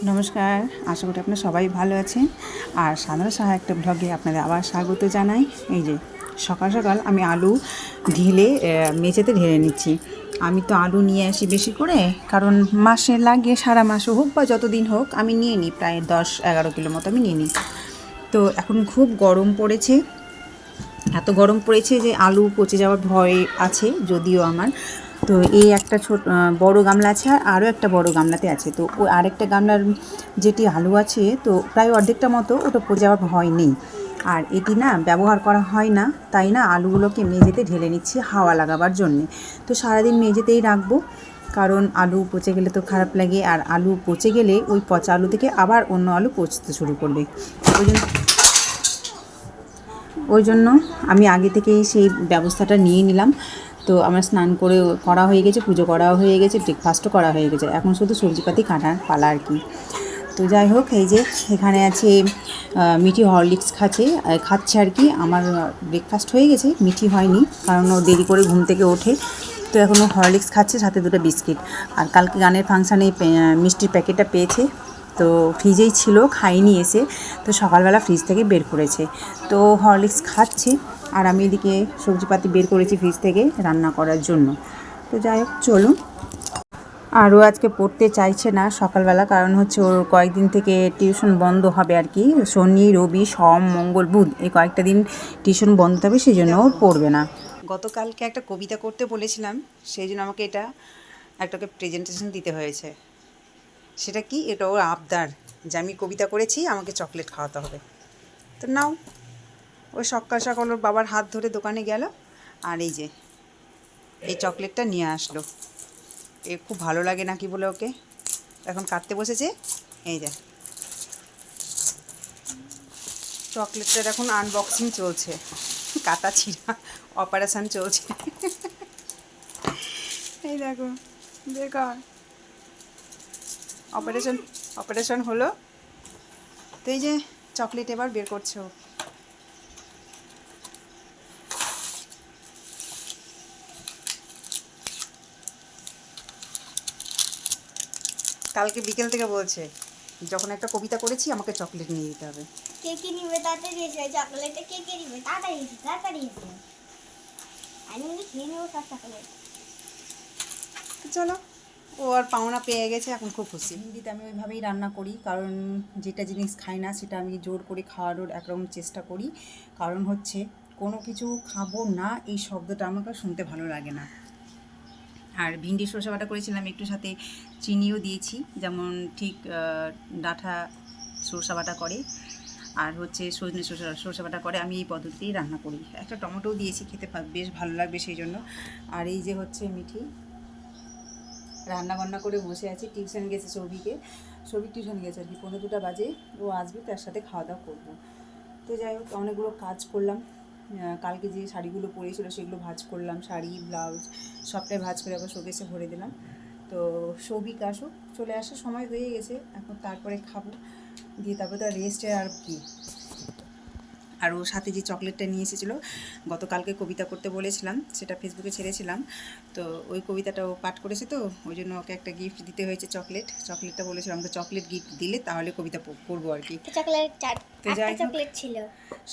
নমস্কার, আশা করি আপনারা সবাই ভালো আছেন। আর সাধারণ সাহা একটা ব্লগে আপনাদের আবার স্বাগত জানাই। এই যে সকাল সকাল আমি আলু ঢেলে মেঝেতে ঢেলে নিচ্ছি। আমি তো আলু নিয়ে আসি বেশি করে, কারণ মাসে লাগে, সারা মাসও হোক বা যতদিন হোক আমি নিয়ে নিই, প্রায় 10-11 কিলো মতো আমি নিয়ে নিই। তো এখন খুব গরম পড়েছে, এত গরম পড়েছে যে আলু পচে যাওয়ার ভয় আছে যদিও আমার। তো এই একটা বড় গামলা আছে, আর আরও একটা বড় গামলাতে আছে। তো ওই আরেকটা গামলার যেটি আলু আছে, তো প্রায় অর্ধেকটা মতো ওটা পচে যাওয়ার ভয় নেই। আর এটি না ব্যবহার করা হয় না, তাই না আলুগুলোকে মেঝেতে ঢেলে নিচ্ছি হাওয়া লাগাবার জন্যে। তো সারাদিন মেঝেতেই রাখবো, কারণ আলু পচে গেলে তো খারাপ লাগে, আর আলু পচে গেলে ওই পচা আলু থেকে আবার অন্য আলু পচতে শুরু করবে। ওই জন্য আমি আগে থেকেই সেই ব্যবস্থাটা নিয়ে নিলাম। তো আমার স্নান করা হয়ে গেছে, পুজো করা হয়ে গেছে, ব্রেকফাস্টও করা হয়ে গেছে, এখন শুধু সবজিপাতি কাটার পালা আর কি। তো যাই হোক, এই যে এখানে আছে মিঠি হরলিক্স খাচ্ছে আর কি। আমার ব্রেকফাস্ট হয়ে গেছে, মিঠি হয়নি, কারণ ও দেরি করে ঘুম থেকে ওঠে। তো এখনও হরলিক্স খাচ্ছে, সাথে 2টা বিস্কিট। আর কালকে গানের ফাংশানে মিষ্টির প্যাকেটটা পেয়েছে, তো ফ্রিজেই ছিল, খাইনি এসে, তো সকালবেলা ফ্রিজ থেকে বের করেছে। তো হরলিক্স খাচ্ছে, আর আমি এদিকে সবজিপাতি বের করেছি ফ্রিজ থেকে রান্না করার জন্য। তো যাই হোক, চলুন। আরও আজকে পড়তে চাইছে না সকালবেলা, কারণ হচ্ছে ওর কয়েকদিন থেকে টিউশন বন্ধ হবে আর কি। শনি, রবি, সোম, মঙ্গল, বুধ এই কয়েকটা দিন টিউশন বন্ধ থাকবে, সেই জন্য ও পড়বে না। গতকালকে একটা কবিতা করতে বলেছিলাম, সেই জন্য আমাকে একটাকে প্রেজেন্টেশন দিতে হয়েছে। সেটা কি, এটা ওর আবদার যে আমি কবিতা করেছি, আমাকে চকলেট খাওয়াতে হবে। তো নাও, ওই সকাল সকাল ওর বাবার হাত ধরে দোকানে গেল, আর এই যে এই চকলেটটা নিয়ে আসলো। এ খুব ভালো লাগে নাকি বলে ওকে এখন কাটতে বসেছে। এই যে চকলেটটার এখন আনবক্সিং চলছে, কাটা ছিঁড়া অপারেশান চলছে। এই দেখো, বের কর। অপারেশন হলো। তো এই যে চকলেট এবার বের করছো। কালকে বিকেল থেকে বলছে, যখন একটা কবিতা করেছি আমাকে চকলেট নিয়ে দিতে হবে। কে কি নিবে তাড়াতাড়ি এসে, চকলেটটা কে কে নিবে তাড়াতাড়ি এসে আমি খেয়ে নেবো সব চকলেট। চলো, ও আর পাওনা পেয়ে গেছে, এখন খুব খুশি। হিন্দিতে আমি ওইভাবেই রান্না করি, কারণ যেটা জিনিস খাই না সেটা আমি জোর করে খাওয়ানোর একরকম চেষ্টা করি। কারণ হচ্ছে কোনো কিছু খাবো না এই শব্দটা আমাকে শুনতে ভালো লাগে না। আর ভিন্ডি সরষে বাটা করেছিলাম, একটু সাথে চিনিও দিয়েছি, যেমন ঠিক ডাঁটা সরষে বাটা করে, আর হচ্ছে সজনে সরষে বাটা করে, আমি এই পদ্ধতিতেই রান্না করি। একটা টমেটোও দিয়েছি, খেতে বেশ ভালো লাগবে সেই জন্য। আর এই যে হচ্ছে মিঠি রান্না বান্না করে বসে আছি। টিউশন গেছে সৌভিক টিউশন গেছে আর কি, 1:45 বাজে ও আসবে, তার সাথে খাওয়া দাওয়া করবো। তো যাই হোক, অনেকগুলো কাজ করলাম। কালকে যে শাড়িগুলো পরেছিল সেগুলো ভাঁজ করলাম, শাড়ি ব্লাউজ সবটাই ভাঁজ করে আবার শোকেসে ভরে দিলাম। তো সৌভিক আসুক, চলে আসার সময় হয়ে গেছে, এখন তারপরে খাবো, দিয়ে তারপরে তো রেস্টে আর কি। আর ওর সাথে যে চকলেটটা নিয়ে এসেছিলো, গতকালকে কবিতা করতে বলেছিলাম, সেটা ফেসবুকে ছেড়েছিলাম। তো ওই কবিতাটা ও পাঠ করেছে, তো ওই জন্য ওকে একটা গিফট দিতে হয়েছে, চকলেটটা বলেছিল আমাকে চকলেট গিফট দিলে তাহলে কবিতা করবো আর কি। চকলেট তো যাই হোক, চকলেট ছিল।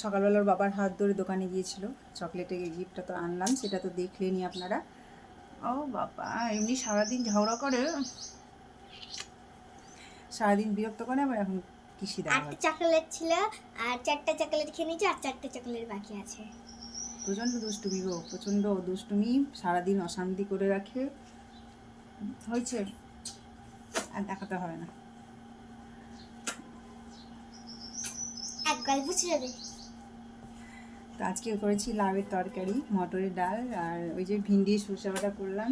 সকালবেলা ওর বাবার হাত ধরে দোকানে গিয়েছিল, চকলেটের গিফটটা তো আনলাম, সেটা তো দেখলেনি আপনারা। ও বাবা, এমনি সারাদিন ঝগড়া করে, সারাদিন বিরক্ত করে, আবার এখন কৃষি দেওয়া হয়। চকলেট ছিল, আর 4টা চকলেট খেয়ে নিয়েছি, আর 4টা চকলেট বাকি আছে। প্রচণ্ড দুষ্টুমি গো, প্রচণ্ড দুষ্টুমি, সারাদিন অশান্তি করে রাখে। হয়েছে, আর দেখাতে হবে না। এক গল্প ছিল রে। তো আজকে করেছি লাউয়ের তরকারি, মটরের ডাল, আর ওই যে ভিন্ডি সরষে বাটা করলাম,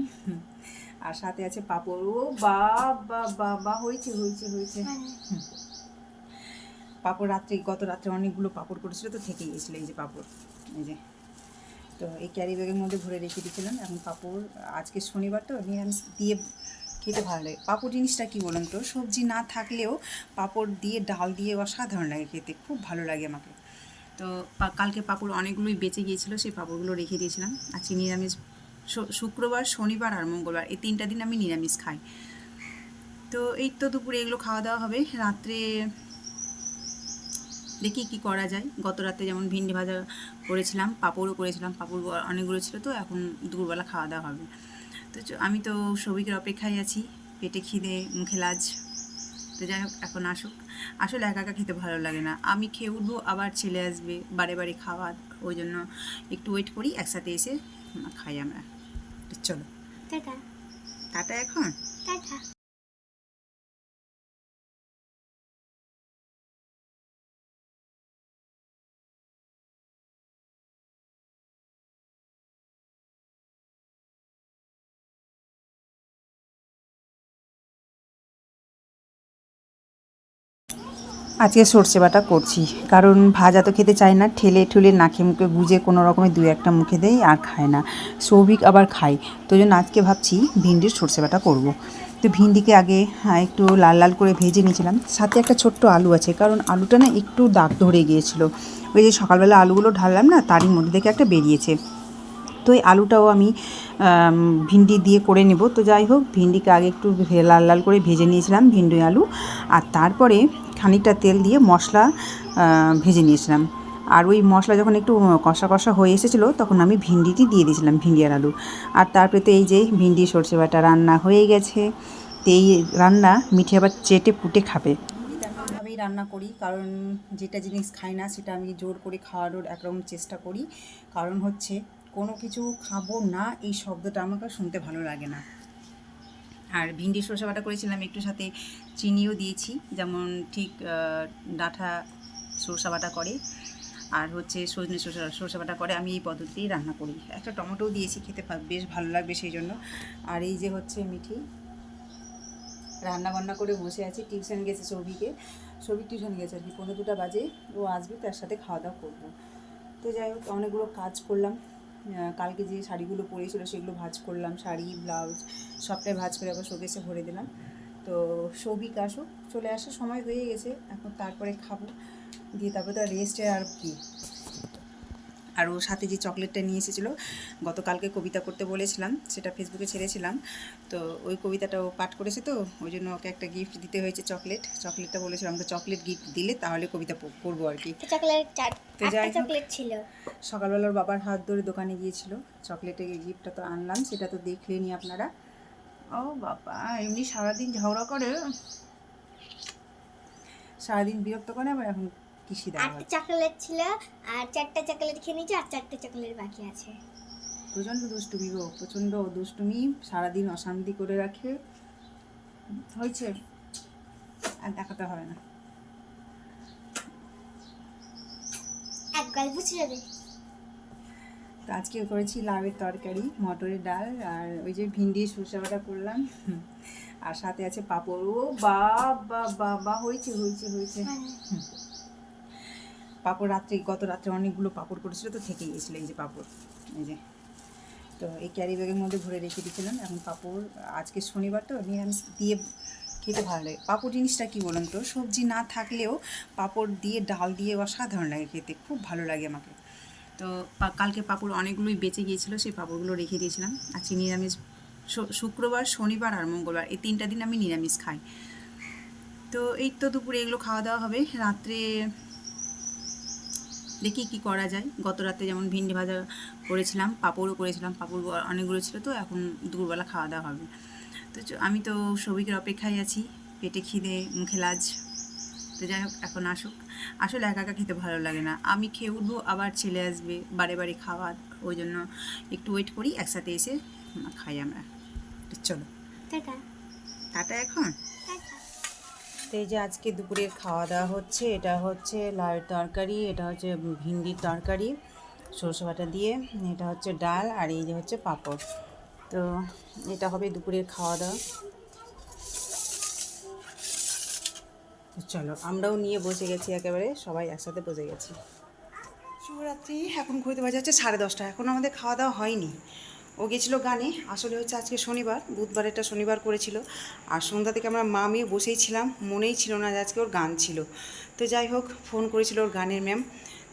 আর সাথে আছে পাঁপড়। ও বাবা বাবা, হয়েছে হয়েছে হয়েছে। পাঁপড় গত রাত্রে অনেকগুলো পাঁপড় করেছিল, তো থেকেই গেছিলো এই যে পাঁপড়, এই যে। তো এই ক্যারি ব্যাগের মধ্যে ভরে রেখে দিয়েছিলাম। এখন পাঁপড়, আজকে শনিবার তো নিরামিষ দিয়ে খেতে ভালো লাগে। পাঁপড় জিনিসটা কী বলুন তো, সবজি না থাকলেও পাঁপড় দিয়ে ডাল দিয়ে অসাধারণ লাগে খেতে, খুব ভালো লাগে আমাকে। তো কালকে পাঁপড় অনেকগুলোই বেঁচে গিয়েছিলো, সেই পাঁপড়গুলো রেখে দিয়েছিলাম। আজকে নিরামিষ, শুক্রবার, শনিবার আর মঙ্গলবার এই 3টা দিন আমি নিরামিষ খাই। তো এই তো দুপুরে এগুলো খাওয়া দাওয়া হবে। রাত্রে দেখি কি করা যায়। গত রাতে যেমন ভিন্ডি ভাজা করেছিলাম, পাঁপড়ও করেছিলাম, পাঁপড় অনেকগুলো ছিল, তো এখন দুপুরবেলা খাওয়া দাওয়া হবে। তো আমি তো সৌভিকের অপেক্ষায় আছি, পেটে খিদে মুখে লাজ। তো যাই হোক, এখন আসুক। আসলে একা একা খেতে ভালো লাগে না, আমি খেয়ে উঠবো আবার ছেলে আসবে বারে বারে খাওয়ার, ওই জন্য একটু ওয়েট করি, একসাথে এসে খাই আমরা। তো চলো টাটা। টাটা এখন। টাটা। আজকে সর্ষে বাটা করছি, কারণ ভাজা তো খেতে চায় না, ঠেলে ঠুলে নাকে মুখে গুজে কোনো রকমের দু একটা মুখে দেয় আর খায় না। সৌভিক আবার খায়, তো জন্য আজকে ভাবছি ভিন্ডির সর্ষে বাটা করবো। তো ভিন্ডিকে আগে একটু লাল লাল করে ভেজে নিয়েছিলাম, সাথে একটা ছোট্ট আলু আছে, কারণ আলুটা না একটু দাগ ধরে গিয়েছিলো, ওই যে সকালবেলা আলুগুলো ঢাললাম না, তারই মধ্যে থেকে একটা বেরিয়েছে। তো এই আলুটাও আমি ভিন্ডি দিয়ে করে নেব। তো যাই হোক, ভিন্ডিকে আগে একটু লাল লাল করে ভেজে নিয়েছিলাম, ভিন্ডি আলু, আর তারপরে খানিকটা তেল দিয়ে মশলা ভেজে নিয়েছিলাম। আর ওই মশলা যখন একটু কষা কষা হয়ে এসেছিলো, তখন আমি ভিন্ডিটি দিয়ে দিয়েছিলাম, ভিন্ডি আর আলু। আর তারপরে তো এই যে ভিন্ডি সর্ষে বাটা রান্না হয়ে গেছে। তো এই রান্না মিঠে আবার চেটে পুটে খাবে। তেমনভাবেই রান্না করি, কারণ যেটা জিনিস খাই না সেটা আমি জোর করে খাওয়ানোর একরকম চেষ্টা করি। কারণ হচ্ছে কোনো কিছু খাবো না এই শব্দটা আমাকে শুনতে ভালো লাগে না। আর ভিন্ডি সর্ষে বাটা করেছিলাম, একটু সাথে চিনিও দিয়েছি, যেমন ঠিক ডাঁটা সর্ষে বাটা করে আর হচ্ছে সজনে সর্ষে বাটা করে, আমি এই পদ্ধতিতেই রান্না করি। একটা টমেটোও দিয়েছি, খেতে বেশ ভালো লাগবে সেই জন্য। আর এই যে হচ্ছে মিঠি রান্না বান্না করে বসে আছি, টিউশন গেছে সৌভিক টিউশন গেছে আর কি, 1:45 বাজে ও আসবে, তার সাথে খাওয়া দাওয়া করবো। তো যাই হোক, অনেকগুলো কাজ করলাম। কালকে যে শাড়িগুলো পরেছিল সেগুলো ভাঁজ করলাম, শাড়ি ব্লাউজ সবটাই ভাঁজ করে আবার শোকেসে ভরে দিলাম। তো সৌভিক আসুক, চলে আসার সময় হয়ে গেছে, এখন তারপরে খাবো, দিয়ে তারপরে তো রেস্টে আর কি। আর ওর সাথে যে চকলেটটা নিয়ে এসেছিলো, গতকালকে কবিতা করতে বলেছিলাম, সেটা ফেসবুকে ছেড়েছিলাম, তো ওই কবিতাটা ও পাঠ করেছে, তো ওই জন্য ওকে একটা গিফট দিতে হয়েছে, চকলেটটা বলেছিলাম আমাকে চকলেট গিফট দিলে তাহলে কবিতা পড়বো আর কি। তো চকলেট ছিল, সকালবেলা ওর বাবার হাত ধরে দোকানে গিয়েছিল, চকলেটের গিফটটা তো আনলাম, সেটা তো দেখলেনি আপনারা। ও বাবা, এমনি সারাদিন ঝগড়া করে, সারাদিন বিরক্ত করে, আবার এখন কিসি দেওয়া হয়। চকলেট ছিল, আর 4টা চকলেট খেয়ে নিয়েছি, আর 4টা চকলেট বাকি আছে। প্রচণ্ড দুষ্টুমি গো, প্রচণ্ড দুষ্টুমি, সারাদিন অশান্তি করে রাখে। হয়েছে, আর দেখাতে হবে না, একবার বুঝে যাবে। তো আজকে করেছি লাউয়ের তরকারি, মটরের ডাল, আর ওই যে ভিন্ডি সর্ষে বাটা করলাম, আর সাথে আছে পাঁপড়। ও বাবা বাবা, হয়েছে হয়েছে হয়েছে। পাঁপড় গত রাত্রে অনেকগুলো পাঁপড় করেছিল, তো থেকেই গেছিলো, এই যে পাঁপড়, এই যে। তো এই ক্যারি ব্যাগের মধ্যে ভরে রেখে দিয়েছিলাম। এখন পাঁপড়, আজকে শনিবার তো নিরামিষ দিয়ে খেতে ভালো লাগে। পাঁপড় জিনিসটা কী বলুন তো, সবজি না থাকলেও পাঁপড় দিয়ে ডাল দিয়ে অসাধারণ লাগে খেতে, খুব ভালো লাগে আমাকে। তো কালকে পাঁপড় অনেকগুলোই বেঁচে গিয়েছিলো, সেই পাঁপড়গুলো রেখে দিয়েছিলাম। আজকে নিরামিষ, শুক্রবার, শনিবার আর মঙ্গলবার, এই 3টা দিন আমি নিরামিষ খাই। তো এই তো দুপুরে এগুলো খাওয়া দাওয়া হবে। রাত্রে দেখি কি করা যায়। গত রাতে যেমন ভিন্ডি ভাজা করেছিলাম, পাঁপড়ও করেছিলাম, পাঁপড় অনেকগুলো ছিল, তো এখন দুপুরবেলা খাওয়া দাওয়া হবে। তো আমি তো সৌভিকের অপেক্ষায় আছি, পেটে খিদে মুখে লাজ। তো যাই হোক, এখন আসুক। আসলে একা একা খেতে ভালো লাগে না, আমি খেয়ে উঠবো আবার ছেলে আসবে বারে বারে খাওয়ার, ওই জন্য একটু ওয়েট করি, একসাথে এসে খাই আমরা। তো চলো টাটা। টাটা এখন। তো এই যে আজকে দুপুরের খাওয়া দাওয়া হচ্ছে, এটা হচ্ছে লাউয়ের তরকারি, এটা হচ্ছে ভিন্ডির তরকারি সরষে বাটা দিয়ে, এটা হচ্ছে ডাল, আর এই যে হচ্ছে পাঁপড়। তো এটা হবে দুপুরের খাওয়া দাওয়া। তো চলো, আমরাও নিয়ে বসে গেছি, একেবারে সবাই একসাথে বসে গেছি। শুভরাত্রি। এখন ঘুরতে বাজে হচ্ছে 10:30, এখন আমাদের খাওয়া দাওয়া হয়নি। ও গেছিলো গানে, আসলে হচ্ছে আজকে শনিবার, বুধবারেরটা শনিবার করেছিল, আর সন্ধ্যা থেকে আমরা মা মেয়ে বসেই ছিলাম, মনেই ছিল না যে আজকে ওর গান ছিল। তো যাই হোক, ফোন করেছিল ওর গানের ম্যাম,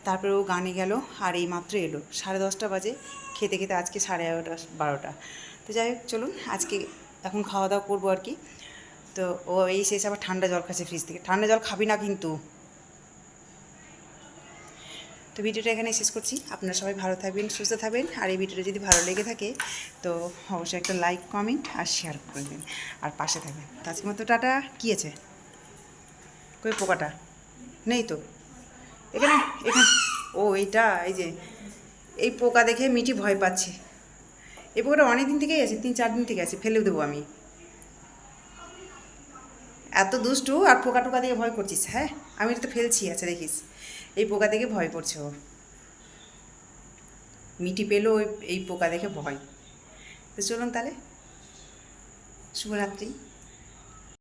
তারপরে ও গানে গেল, আর এই মাত্র এলো, 10:30 বাজে, খেতে খেতে আজকে 11:30 12টা। তো যাই হোক, চলুন আজকে এখন খাওয়া দাওয়া করবো আর কি। তো ও এই শেষ আবার ঠান্ডা জল খাচ্ছে ফ্রিজ থেকে। ঠান্ডা জল খাবি না কিন্তু। তো ভিডিওটা এখানে শেষ করছি। আপনারা সবাই ভালো থাকবেন, সুস্থ থাকবেন। আর এই ভিডিওটা যদি ভালো লেগে থাকে তো অবশ্যই একটা লাইক, কমেন্ট আর শেয়ার করবেন, আর পাশে থাকবেন। তো আজকের মতো টাটা। কী আছে কই পোকাটা? নেই তো এখানে। এখানে ও এইটা, এই যে এই পোকা দেখে মিটি ভয় পাচ্ছে। এই পোকাটা অনেক দিন থেকেই আছে, 3-4 দিন থেকে আছে। ফেলেও দেবো আমি। এত দুষ্টু, আর পোকা টোকা দেখে ভয় করছিস? হ্যাঁ, আমি এটা তো ফেলছি। আচ্ছা দেখিস, এই পোকা দেখে ভয় করছে ও। মিটি পেলো এই পোকা দেখে ভয়। তো চলুন তাহলে, শুভরাত্রি।